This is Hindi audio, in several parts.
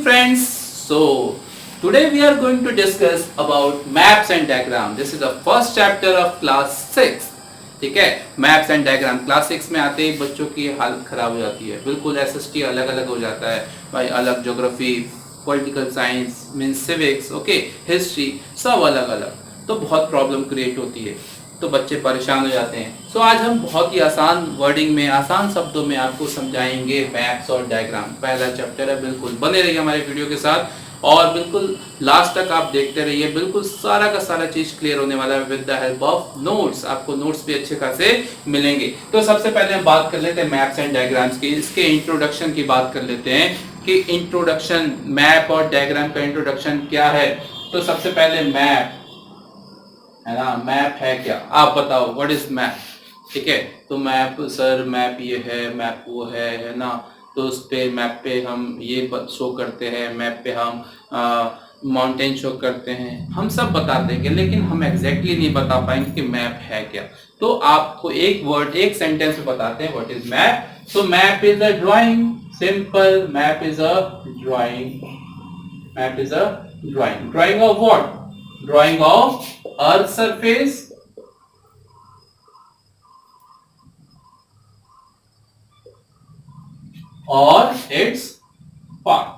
friends. So today we are going to discuss about maps and diagram. This is the first chapter of class 6. ठीक है, मैप्स एंड डायग्राम क्लास 6 में आते ही बच्चों की हालत खराब हो जाती है, बिल्कुल एसएसटी अलग अलग हो जाता है भाई, अलग geography, political science, means civics, okay, history, सब अलग अलग, तो बहुत प्रॉब्लम क्रिएट होती है, तो बच्चे परेशान हो जाते हैं। सो आज हम बहुत ही आसान वर्डिंग में, आसान शब्दों में आपको समझाएंगे मैप्स और डायग्राम। पहला चैप्टर है, बिल्कुल बने रहिए हमारे वीडियो के साथ और बिल्कुल लास्ट तक आप देखते रहिए, बिल्कुल सारा का सारा चीज क्लियर होने वाला है with the help of notes. आपको नोट्स भी अच्छे खासे मिलेंगे। तो सबसे पहले हम बात कर लेते हैं मैप्स एंड डायग्राम्स की, इसके इंट्रोडक्शन की बात कर लेते हैं कि इंट्रोडक्शन, मैप और डायग्राम का इंट्रोडक्शन क्या है। तो सबसे पहले मैप है ना, मैप है क्या, आप बताओ व्हाट इज मैप। ठीक है, तो मैप सर, मैप ये है, मैप वो है ना, तो उस पे मैप पे हम ये शो करते हैं, मैप पे हम माउंटेन शो करते हैं, हम सब बता देंगे, लेकिन हम एग्जैक्टली नहीं बता पाएंगे कि मैप है क्या। तो आपको एक वर्ड, एक सेंटेंस में बताते हैं व्हाट इज मैप। तो map is a drawing, simple, map is a drawing, map is a drawing. Drying of what? Drawing of earth surface और इट्स पार्ट।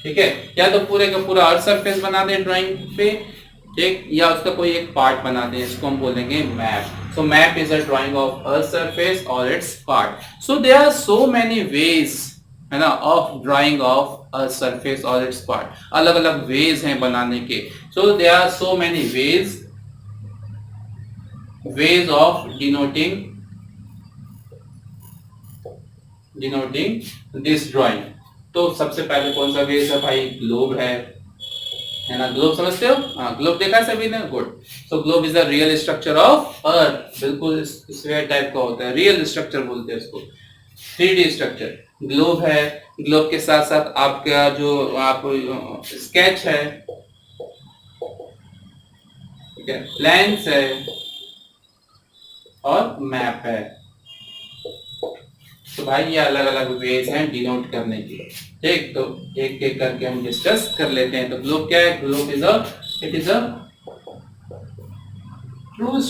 ठीक है, या तो पूरे का पूरा अर्थ सरफेस बना दे ड्राइंग पे, ठीक, या उसका कोई एक पार्ट बना दे, इसको हम बोलेंगे map. So map is a drawing of earth surface और its part. So there are so many ways, है ना, of drawing of earth surface और इट्स पार्ट। अलग अलग वेज हैं बनाने के। So there are so many ways of denoting this drawing. तो सबसे पहले कौन सा वेज है भाई? ग्लोब है ना, ग्लोब समझते हो? हाँ, ग्लोब देखा सभी ने, good. So globe is the real structure of अर्थ, बिल्कुल स्फीयर टाइप का होता है, रियल स्ट्रक्चर बोलते हैं इसको, 3D स्ट्रक्चर ग्लोब है। ग्लोब के साथ साथ आपका जो आप स्केच है, ठीक है, लेंस है और मैप है। तो भाई ये अलग अलग वेज हैं डिनोट करने की। ठीक, तो एक एक करके हम डिस्कस कर लेते हैं। तो ग्लोब क्या है? Globe is it is a true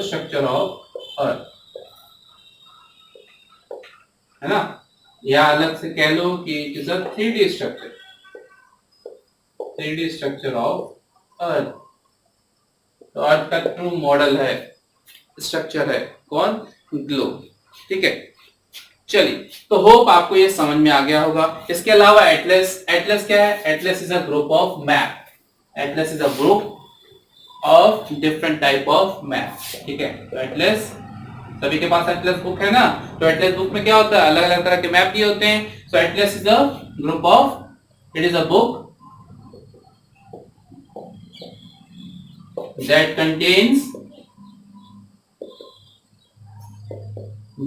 structure of earth, है ना, या अलग से कह लो कि it is a 3D structure of अर्थ। तो अर्थ का ट्रू मॉडल है, स्ट्रक्चर है कौन? ग्लोब। ठीक है, चलिए, तो होप आपको ये समझ में आ गया होगा। इसके अलावा एटलस, एटलस क्या है? Atlas is a group of map, Atlas is a group of different type of map. ठीक है, तो एटलस, सभी के पास एटलस बुक है ना, तो एटलस बुक में क्या होता है? अलग अलग तरह के मैप दिए होते हैं। So atlas is a group of, it is a book that contains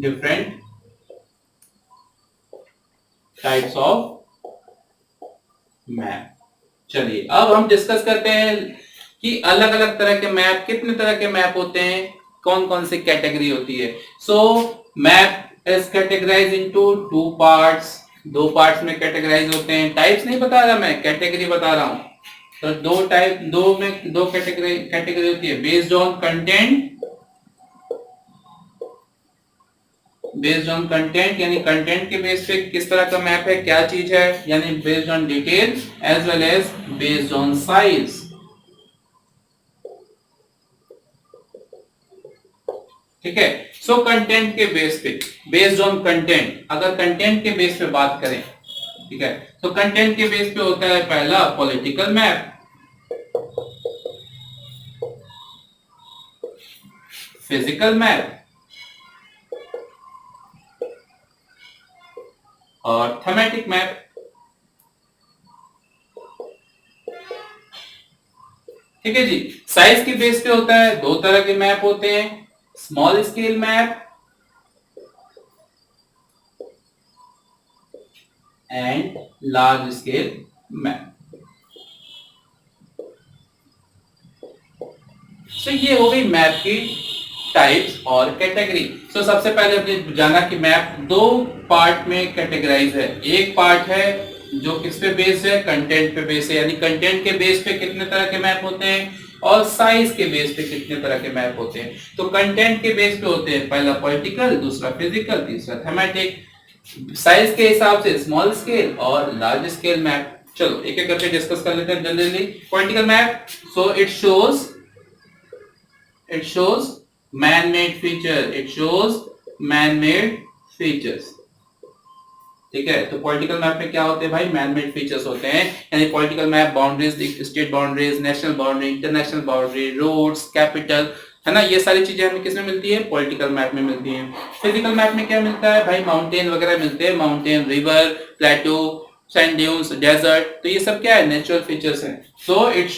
different types of map. चलिए, अब हम डिस्कस करते हैं कि अलग अलग तरह के मैप, कितने तरह के मैप होते हैं, कौन कौन सी कैटेगरी होती है। So map is categorise into 2 parts, 2 parts में कैटेगराइज होते हैं। टाइप्स नहीं बता रहा मैं, कैटेगरी बता रहा हूं। तो दो कैटेगरी होती है, बेस्ड ऑन कंटेंट, यानी कंटेंट के बेस पे किस तरह का मैप है, क्या चीज है, यानी based on detail as well as based on size. ठीक है, सो कंटेंट के बेस पे, बेस्ड ऑन कंटेंट, अगर कंटेंट के बेस पे बात करें, ठीक है, तो कंटेंट के बेस पे होता है पहला पॉलिटिकल मैप, फिजिकल मैप और थीमेटिक मैप। ठीक है जी, साइज के बेस पे होता है, 2 तरह के मैप होते हैं, small scale map and large scale map. तो ये हो गई मैप की टाइप्स और कैटेगरी। सो सबसे पहले हमने जाना कि मैप दो पार्ट में कैटेगराइज है। एक पार्ट है जो किस पे बेस्ड है, कंटेंट पे बेस्ड है, यानी कंटेंट के बेस पे कितने तरह के मैप होते हैं और साइज के बेस पे कितने तरह के मैप होते हैं। तो कंटेंट के बेस पे होते हैं पहला पॉलिटिकल, दूसरा फिजिकल, तीसरा थीमेटिक। साइज के हिसाब से स्मॉल स्केल और लार्ज स्केल मैप। चलो एक एक करके डिस्कस कर लेते हैं generally. Political map, so it shows man-made feature, it shows man-made features। ठीक है, तो पॉलिटिकल मैप में क्या होते हैं भाई, मैन मेड फीचर्स होते हैं। यानी political map boundaries, state boundaries, national boundary, international boundary, roads, capital, है ना, ये सारी चीजें हमें किसमें मिलती है, पॉलिटिकल मैप में मिलती हैं। फिजिकल मैप में क्या मिलता है भाई, माउंटेन वगैरह मिलते हैं, माउंटेन, रिवर, प्लेटो, सैंड ड्यून्स, डेजर्ट, तो ये सब क्या है, नेचुरल फीचर्स हैं। So it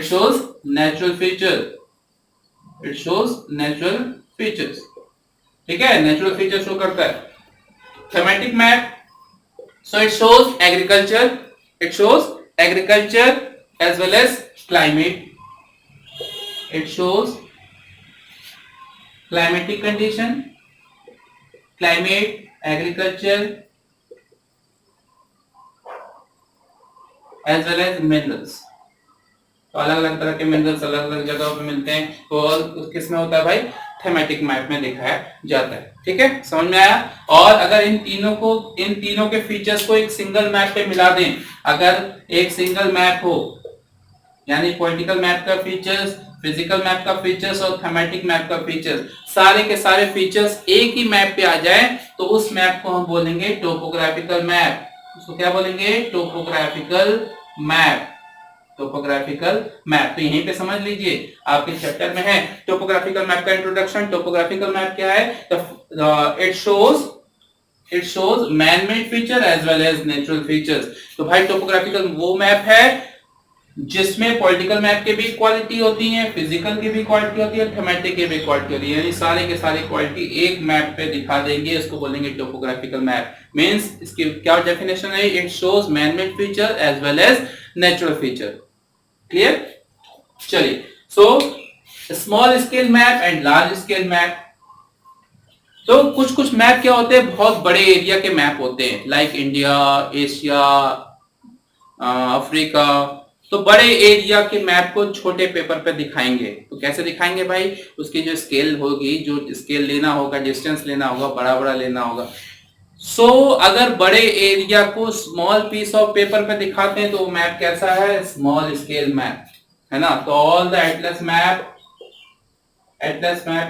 shows natural features, ठीक है, नेचुरल फीचर शो करता है। Thematic map, so it shows agriculture as well as climate, it shows climatic condition, climate, agriculture as well as minerals. तो अलग अलग तरह के मिनरल्स अलग अलग जगहों पे मिलते हैं, तो किसमें होता है भाई, थीमेटिक मैप में दिखाया जाता है। ठीक है, समझ में आया। और अगर इन तीनों के फीचर्स को एक सिंगल मैप पे मिला दें, अगर एक सिंगल मैप हो, यानी पॉलिटिकल मैप का फीचर्स, फिजिकल मैप का फीचर्स और थीमेटिक मैप का फीचर्स, सारे के सारे फीचर्स एक ही मैप पे आ जाए, तो उस मैप को हम बोलेंगे टोपोग्राफिकल मैप। उसको क्या बोलेंगे, टोपोग्राफिकल मैप। टोपोग्राफिकल मैप, तो यहीं पे समझ लीजिए, आपके चैप्टर में है टोपोग्राफिकल मैप का इंट्रोडक्शन। टोपोग्राफिकल मैप क्या है, it shows man made feature as well as natural features. तो भाई टोपोग्राफिकल वो मैप है जिसमें पॉलिटिकल मैप की भी क्वालिटी होती है, फिजिकल की भी क्वालिटी होती है, थीमेटिक की भी क्वालिटी होती है, यानी सारे के सारे क्वालिटी एक मैप पे दिखा देंगे, इसको बोलेंगे टोपोग्राफिकल मैप। मींस इसकी क्या डेफिनेशन है, it shows man made feature as well as natural feature. Clear, चलिए। So small scale map and large scale map. तो कुछ मैप क्या होते हैं, बहुत बड़े एरिया के मैप होते हैं, लाइक इंडिया, एशिया, अफ्रीका। तो बड़े एरिया के मैप को छोटे पेपर पे दिखाएंगे। तो कैसे दिखाएंगे भाई, उसकी जो स्केल होगी, जो स्केल लेना होगा, डिस्टेंस लेना होगा, बड़ा बड़ा लेना होगा। सो अगर बड़े एरिया को स्मॉल पीस ऑफ पेपर पे दिखाते हैं तो वो मैप कैसा है, स्मॉल स्केल मैप, है ना। तो all the Atlas map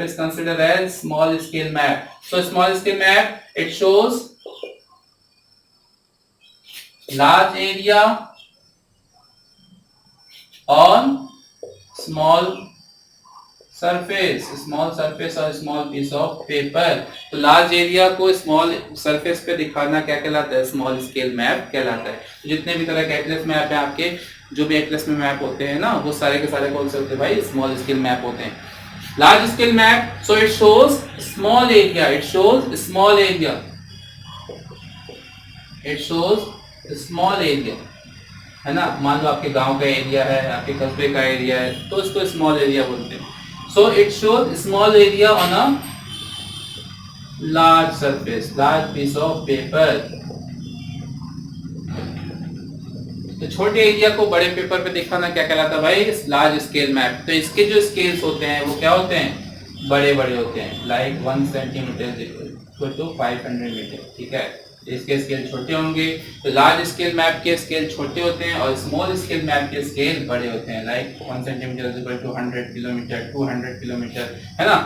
is considered as small scale map. So small scale map, it shows large area on small surface और small piece of paper। तो लार्ज एरिया को स्मॉल सरफेस पे दिखाना क्या कहलाता है, स्मॉल स्केल मैप कहलाता है। तो जितने भी तरह के एटलस मैप है आपके, जो भी एटलस में मैप होते हैं ना, वो सारे के सारे कौन से होते हैं भाई, स्मॉल स्केल मैप होते हैं। Large scale map, so it shows small area, it shows small area, है ना। मान लो आपके गांव का एरिया है, आपके कस्बे का एरिया है, तो इसको स्मॉल एरिया बोलते हैं। So it shows small area on a large surface, large piece of paper। तो छोटे एरिया को बड़े पेपर पे दिखाना क्या कहलाता है भाई, लार्ज स्केल मैप। तो इसके जो स्केल्स होते हैं वो क्या होते हैं, बड़े बड़े होते हैं, like 1 centimetre equal to 500 metre. ठीक है, इसके स्केल छोटे होंगे। तो लार्ज स्केल मैप के स्केल छोटे होते हैं और स्मॉल स्केल मैप के स्केल बड़े होते हैं, like 1 centimetre equal to 100 kilometre, 200 kilometre, है ना।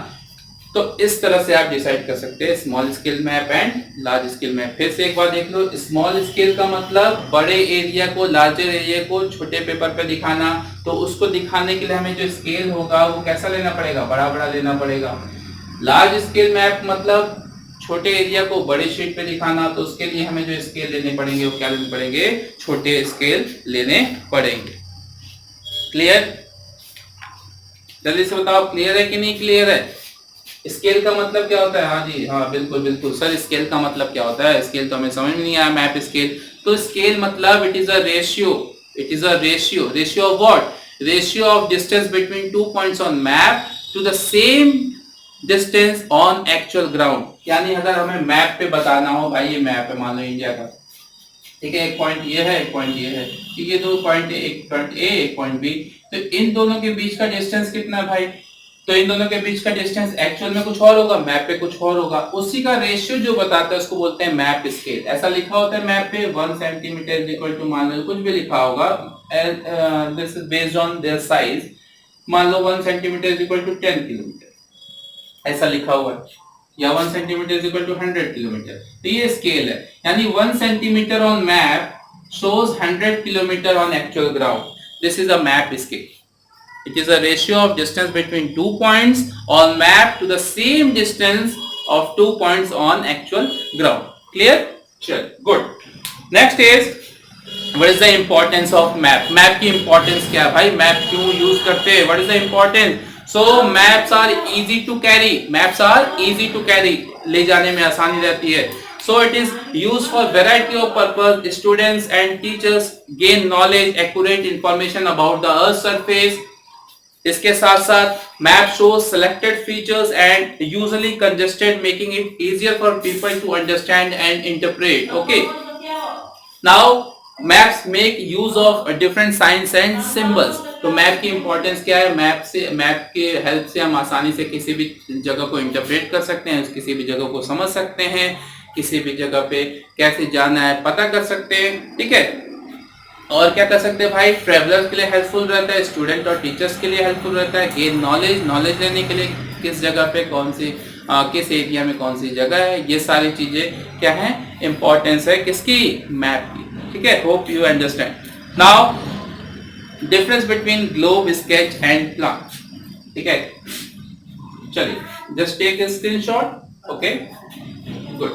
तो इस तरह से आप डिसाइड कर सकते हैं small scale map and large scale map. फिर से एक बार देख लो, स्मॉल स्केल का मतलब बड़े एरिया को, लार्जर एरिया को छोटे पेपर पे दिखाना। तो उसको दिखाने के लिए हमें जो स्केल होगा वो कैसा लेना पड़ेगा, बड़ा बड़ा लेना पड़ेगा। लार्ज स्केल मैप मतलब छोटे एरिया को बड़े शीट पे दिखाना, तो उसके लिए हमें जो स्केल लेने पड़ेंगे वो क्या लेने पड़ेंगे, छोटे स्केल लेने पड़ेंगे। क्लियर, जल्दी से बताओ, क्लियर है कि नहीं क्लियर है। स्केल का मतलब क्या होता है, हाँ जी, हाँ बिल्कुल बिल्कुल सर, स्केल का मतलब क्या होता है, स्केल तो हमें समझ में नहीं आया, मैप स्केल। तो स्केल मतलब it is a ratio of what, ratio of distance between two points on map to the same distance on actual ground. यानी अगर हमें मैप पे बताना हो, भाई ये मैप है मान लो इंडिया का, ठीक है, एक पॉइंट ये है, एक पॉइंट ये है, ठीक है, दो पॉइंट, एक पॉइंट ए, एक पॉइंट बी, तो इन दोनों के बीच का डिस्टेंस कितना है भाई? तो इन दोनों के बीच का डिस्टेंस एक्चुअल में कुछ और होगा, मैप पे कुछ और होगा। उसी का रेशियो जो बताता है उसको बोलते हैं मैप स्केल। ऐसा लिखा होता है मैप पे 1 सेंटीमीटर इज इक्वल टू, मान लो कुछ भी लिखा होगा, this is based on their size, मान लो 1 centimetre is equal to 10 kilometre, ऐसा लिखा हुआ है, या 1 centimetre is equal to 100 kilometre. तो ये स्केल है, यानी 1 centimetre on map shows 100 kilometer on actual ground. This is a map scale. It is a ratio of distance between 2 points on map to the same distance of 2 points on actual ground. Clear? Sure. Good. Next is, what is the importance of map? Map की importance क्या है भाई? Map क्यों use करते हैं? What is the importance? So maps are easy to carry. Maps are easy to carry. ले जाने में आसानी रहती है। So it is used for variety of purpose. Students and teachers gain knowledge, accurate information about the Earth's surface. इसके साथ साथ map shows selected features and usually congested, making it easier for people to understand and interpret. Okay. Now maps make use of different signs and symbols. तो मैप की इंपॉर्टेंस क्या है? मैप के हेल्प से हम आसानी से किसी भी जगह को इंटरप्रेट कर सकते हैं, किसी भी जगह को समझ सकते हैं, किसी भी जगह पे कैसे जाना है पता कर सकते हैं, ठीक है। और क्या कर सकते हैं भाई? ट्रेवलर्स के लिए हेल्पफुल रहता है, स्टूडेंट और टीचर्स के लिए हेल्पफुल रहता है। गेन नॉलेज लेने के लिए किस जगह पे कौन सी किस एरिया में कौन सी जगह है, ये सारी चीजें क्या है? इंपॉर्टेंस है किसकी? मैप की, ठीक है। Hope you understand. Now difference between globe, sketch and plan, ठीक है। चलिए just take a screenshot, okay, good.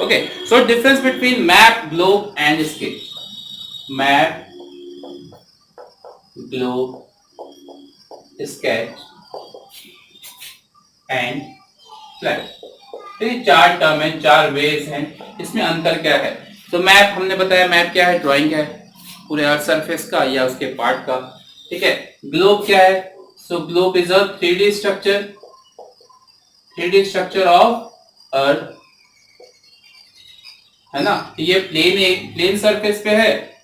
Okay, so difference between map, globe and sketch. Map, globe, sketch and plan. तो ये चार टर्म है, चार वेज हैं, इसमें अंतर क्या है? तो मैप हमने बताया, मैप क्या है? ड्राइंग है पूरे अर्थ सरफेस का या उसके पार्ट का, ठीक है। ग्लोब क्या है? So globe is a 3D structure of earth, है ना। ये प्लेन सरफेस पे है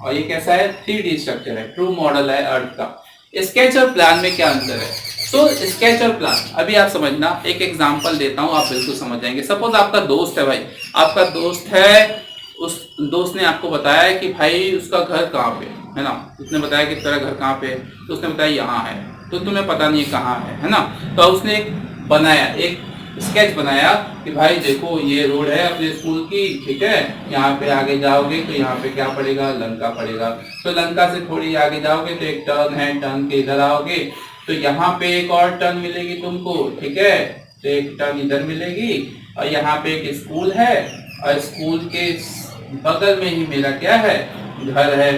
और ये कैसा है? 3D स्ट्रक्चर है, ट्रू मॉडल है अर्थ का। स्केच और प्लान में क्या अंतर है? तो स्केच और प्लान अभी आप समझना, एक एग्जांपल देता हूं, आप बिल्कुल समझ जाएंगे। सपोज आपका दोस्त है भाई, आपका दोस्त है, उस दोस्त ने आपको बताया कि भाई उसका घर कहाँ पे है ना, उसने बताया कि तेरा घर कहाँ पे है, तो उसने बताया यहाँ है, तो तुम्हें पता नहीं कहाँ है ना। तो उसने एक स्केच बनाया कि भाई देखो ये रोड है अपने स्कूल की, ठीक है, यहाँ पे आगे जाओगे तो यहाँ पे क्या पड़ेगा? लंका पड़ेगा। तो लंका से थोड़ी आगे जाओगे तो एक टर्न है, टर्न के इधर आओगे तो यहाँ पे एक और टर्न मिलेगी तुमको, ठीक है, तो एक टर्न इधर मिलेगी और यहाँ पे एक स्कूल है और स्कूल के बगल में ही मेरा क्या है? घर है,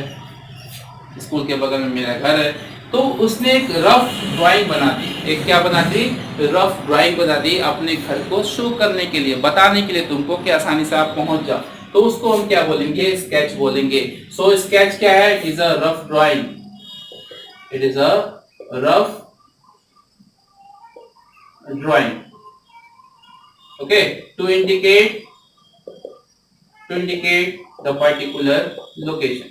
स्कूल के बगल में मेरा घर है। तो उसने एक रफ ड्राइंग बना दी, एक क्या बना दी? रफ ड्राइंग बना दी अपने घर को शो करने के लिए, बताने के लिए तुमको कि आसानी से आप पहुंच जाओ। तो उसको हम क्या बोलेंगे? स्केच बोलेंगे। सो स्केच क्या है? It is a rough drawing, it is a rough drawing, okay, to indicate the particular location.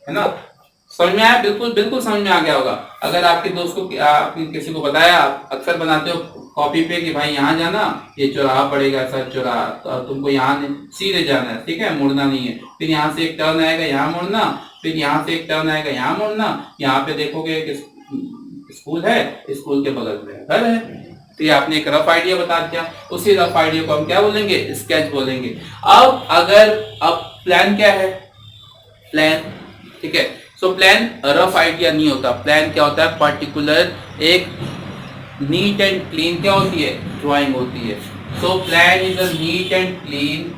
है ना, समझ में आया? बिल्कुल समझ में आ गया होगा। अगर आपके दोस्त को आपने किसी को बताया, आप अक्सर बनाते हो कॉपी पे कि भाई यहाँ जाना, ये चौराहा पड़ेगा, सर चौराहा, तो तुमको यहाँ सीधे जाना है, ठीक है, मुड़ना नहीं है। फिर यहाँ से एक टर्न आएगा, यहाँ मुड़ना, फिर यहाँ से एक टर्न आएगा, यहाँ मुड़ना, यहाँ पे देखोगे कि स्कूल है, स्कूल के बगल में घर है। तो ये आपने एक रफ आइडिया बता दिया। उसी रफ आइडिया को हम क्या बोलेंगे? स्केच बोलेंगे। अब प्लान क्या है? प्लान, ठीक है। सो प्लान रफ आइडिया नहीं होता, प्लान क्या होता है? पर्टिकुलर एक नीट एंड क्लीन क्या होती है, ड्राइंग होती है। So plan is a neat and clean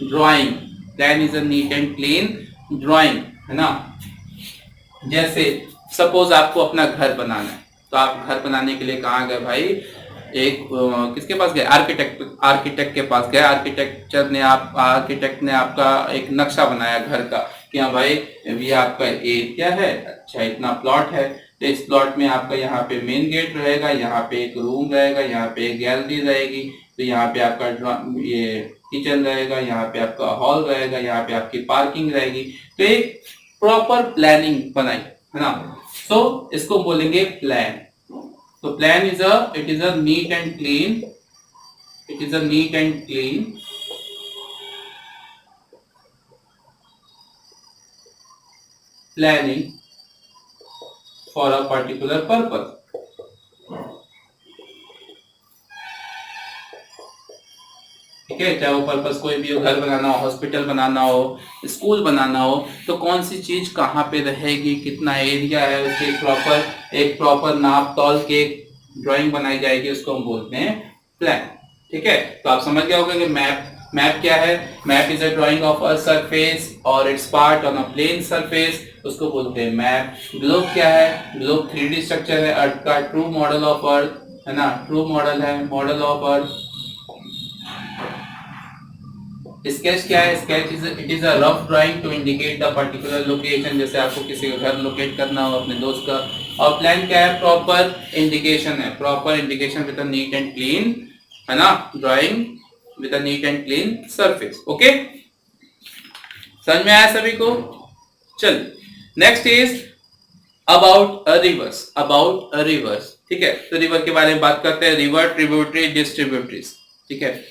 drawing. Plan is a neat and clean drawing, है ना। जैसे सपोज आपको अपना घर बनाना है, तो आप घर बनाने के लिए कहाँ गए भाई, एक किसके पास गए, आर्किटेक्ट के पास गए। आर्किटेक्ट ने आपका एक नक्शा बनाया घर का कि हाँ भाई ये आपका एरिया है, अच्छा इतना प्लॉट है, तो इस प्लॉट में आपका यहाँ पे मेन गेट रहेगा, यहाँ पे एक रूम रहेगा, यहाँ पे एक गैलरी रहेगी, तो यहाँ पे आपका ये किचन रहेगा, यहाँ पे आपका हॉल रहेगा, यहाँ पे आपकी पार्किंग रहेगी। तो एक प्रॉपर प्लानिंग बनाई, है ना। सो इसको बोलेंगे प्लान। तो plan is it is a neat and clean, planning for a particular purpose. ठीक है, चाहे वो पर्पस कोई भी हो, घर बनाना हो, हॉस्पिटल बनाना हो, स्कूल बनाना हो, तो कौन सी चीज कहाँ पे रहेगी, कितना एरिया है, उसके एक प्रॉपर नाप तौल के ड्राइंग बनाई जाएगी, उसको हम बोलते हैं प्लान। ठीक है, तो आप समझ गए होंगे कि मैप क्या है। Map is a drawing of a surface और its part on a plane surface, उसको बोलते हैं मैप। ग्लोब क्या है, ग्लोब 3D स्ट्रक्चर है, अर्थ का ट्रू मॉडल ऑफ अर्थ, है ना, ट्रू मॉडल है, मॉडल ऑफ अर्थ। स्केच क्या है, sketch it is a rough drawing to indicate the particular location, जैसे आपको किसी का घर लोकेट करना हो, अपने दोस्त का। और प्लान क्या है, प्रॉपर इंडिकेशन है, proper indication with a neat and clean, है ना, drawing with a neat and clean surface. Okay, समझ में आया सभी को। चल next is about a reverse. ठीक है, तो रिवर के बारे में बात करते हैं। River, tributary, distributaries. ठीक है,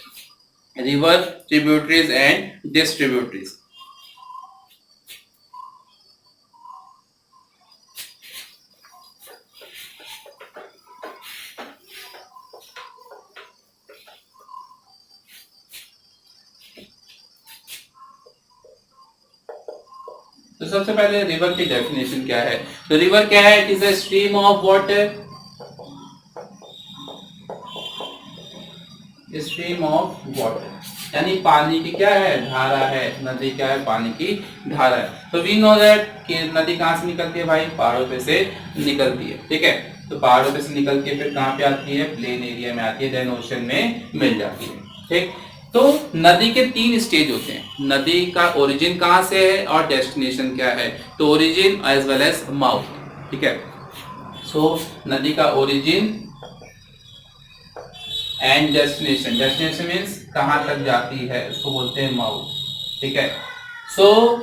river, tributaries and distributaries। तो सबसे पहले रिवर की डेफिनेशन क्या है। तो रिवर क्या है, it is a stream of water, stream of water, यानी पानी की क्या है, धारा है। नदी क्या है, पानी की धारा है। तो वी नो दैट कि नदी कहाँ से निकलती है भाई, पहाड़ों पे से निकलती है। ठीक है, तो पहाड़ों पे से निकल के फिर कहाँ पे आती है, प्लेन एरिया में आती है, देन ओशन में मिल जाती है। ठीक, तो नदी के 3 स्टेज होते हैं। नदी का ओरिजिन कहाँ से है और डेस्टिनेशन क्या है। तो origin as well as mouth. ठीक है, सो नदी का origin and destination, destination means कहां तक जाती है, उसको बोलते हैं माउथ। ठीक है, so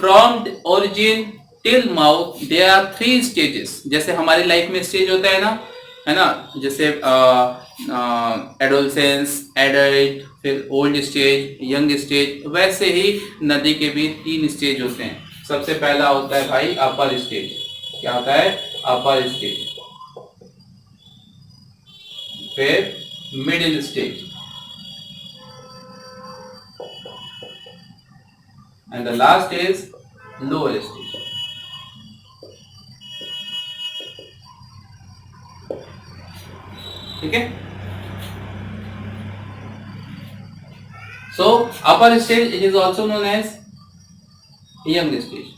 from origin till mouth there are 3 stages. जैसे हमारी लाइफ में स्टेज होता है ना, जैसे एडोलसेंस, एडल्ट, फिर ओल्ड स्टेज, यंग स्टेज, वैसे ही नदी के भी 3 स्टेज होते हैं। सबसे पहला होता है भाई अपर स्टेज। क्या होता है, अपर स्टेज, फिर middle stage, and the last is lower stage। ठीक है, so upper stage it is also known as young stage।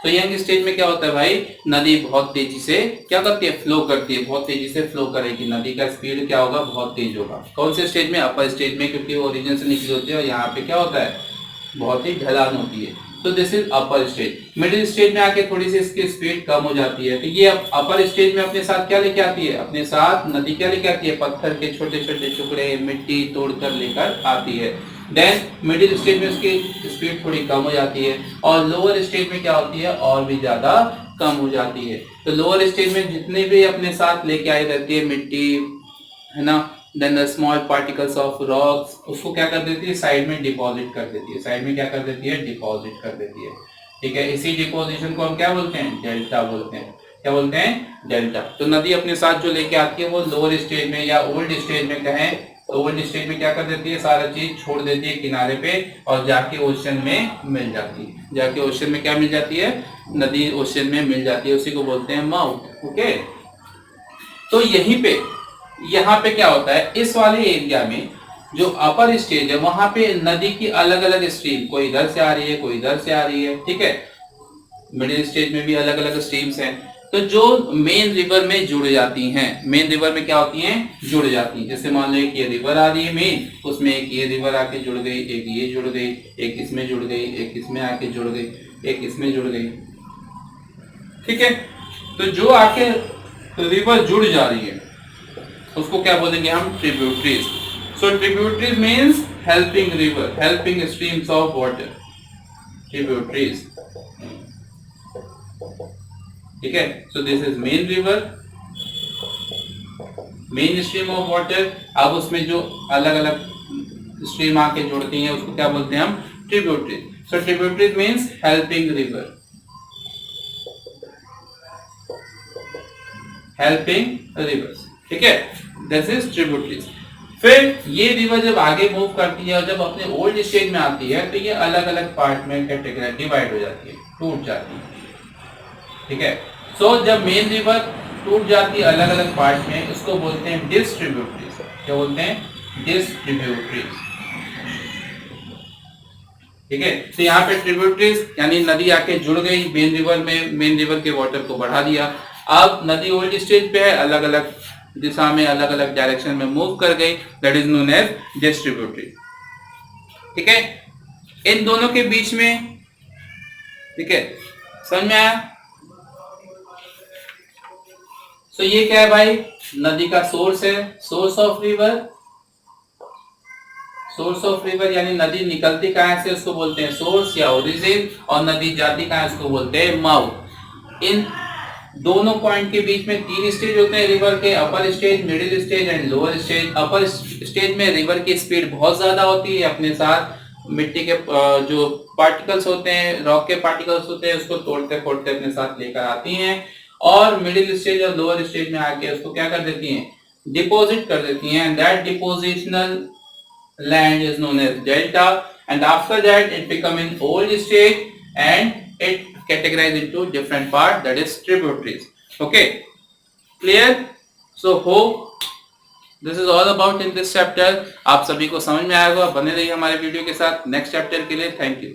तो यंग स्टेज में क्या होता है भाई, नदी बहुत तेजी से क्या करती है, फ्लो करती है, बहुत तेजी से फ्लो करेगी, नदी का स्पीड क्या होगा, बहुत तेज होगा। कौन से स्टेज में, अपर स्टेज में, क्योंकि वो ओरिजिन से निकली होती है और यहाँ पे क्या होता है, बहुत ही ढलान होती है। तो this is upper stage. Middle stage में आके थोड़ी सी इसकी स्पीड कम हो जाती है। तो ये अपर स्टेज में अपने साथ क्या लेके आती है, अपने साथ नदी क्या लेके आती है, पत्थर के छोटे छोटे टुकड़े, मिट्टी तोड़कर लेकर आती है। देन मिडिल स्टेज में उसकी स्पीड थोड़ी कम हो जाती है और लोअर स्टेज में क्या होती है, और भी ज्यादा कम हो जाती है। तो लोअर स्टेज में जितने भी अपने साथ लेके आई रहती है मिट्टी, है ना, then the small particles of rocks, उसको क्या कर देती है, साइड में डिपॉजिट कर देती है। साइड में क्या कर देती है, डिपॉजिट कर देती है। ठीक है, इसी डिपोजिशन को हम क्या बोलते हैं, डेल्टा बोलते हैं। क्या बोलते हैं, डेल्टा। तो नदी अपने साथ जो लेके आती है वो लोअर स्टेज में या ओल्ड स्टेज में कहें तो ओल्ड स्टेज में क्या कर देती है, सारा चीज छोड़ देती है किनारे पे और जाके ओशन में मिल जाती है। जाके ओशन में क्या मिल जाती है, नदी ओशन में मिल जाती है, उसी को बोलते हैं माउथ। ओके, तो यहीं पे यहाँ पे क्या होता है, इस वाले एरिया में जो अपर स्टेज है वहां पे नदी की अलग अलग स्ट्रीम, कोई इधर से आ रही है, कोई इधर से आ रही है, ठीक है। मिडिल स्टेज में भी अलग अलग स्ट्रीम्स हैं, तो जो मेन रिवर में जुड़ जाती हैं, मेन रिवर में क्या होती हैं, जुड़ जाती हैं। जैसे मान लो एक ये रिवर आ रही है मेन, उसमें एक ये रिवर आके जुड़ गई, एक ये जुड़ गई, एक इसमें जुड़ गई, एक इसमें आके जुड़ गई, एक इसमें जुड़ गई, ठीक है। तो जो आके रिवर जुड़ जा रही है उसको क्या बोलेंगे हम, tributaries. So tributaries means helping river, helping streams of water, tributaries, ठीक है। So this is main river, main stream of water. अब उसमें जो अलग अलग स्ट्रीम आके जुड़ती हैं उसको क्या बोलते हैं हम, tributaries. So tributaries means helping river, helping rivers, ठीक है, दिस इज ट्रिब्यूटरीज। फिर ये रिवर जब आगे मूव करती है और जब अपने ओल्ड स्टेज में आती है तो ये अलग अलग पार्ट में कैटेगरी डिवाइड हो जाती है, टूट जाती है, ठीक है। सो जब मेन रिवर टूट जाती है अलग अलग पार्ट में, उसको बोलते हैं डिस्ट्रीब्यूटरीज। क्या बोलते हैं, डिस्ट्रीब्यूटरीज, ठीक है। तो यहाँ पे ट्रिब्यूटरीज यानी नदी आके जुड़ गई मेन रिवर में, मेन रिवर के वाटर को बढ़ा दिया। अब नदी ओल्ड स्टेज पे है, अलग अलग दिशा में अलग अलग डायरेक्शन में मूव कर गई, that is known as distributary, ठीक है। इन दोनों के बीच में, ठीक है, समझ में आया। सो ये क्या है भाई, नदी का सोर्स है, source of river, source of river यानी नदी निकलती कहां से उसको बोलते हैं सोर्स या ओरिजिन, और नदी जाती कहां उसको बोलते हैं माउथ। इन दोनों पॉइंट के बीच में 3 स्टेज होते हैं रिवर के, upper stage, middle stage and lower stage. Upper stage में रिवर की स्पीड बहुत ज्यादा होती है, अपने साथ मिट्टी के जो पार्टिकल्स होते हैं, रॉक के पार्टिकल्स होते हैं, उसको तोड़ते फोड़ते अपने साथ लेकर आती हैं। और मिडिल स्टेज और लोअर स्टेज में आके उसको क्या कर देती हैं, डिपॉजिट कर देती हैं, that depositional land is known as delta, and after that it become in old stage and it categorized into different part, that is tributaries. Okay, clear? So hope this is all about in this chapter. आप सभी को समझ में आएगा, बने रहिए हमारे वीडियो के साथ नेक्स्ट चैप्टर के लिए। Thank you.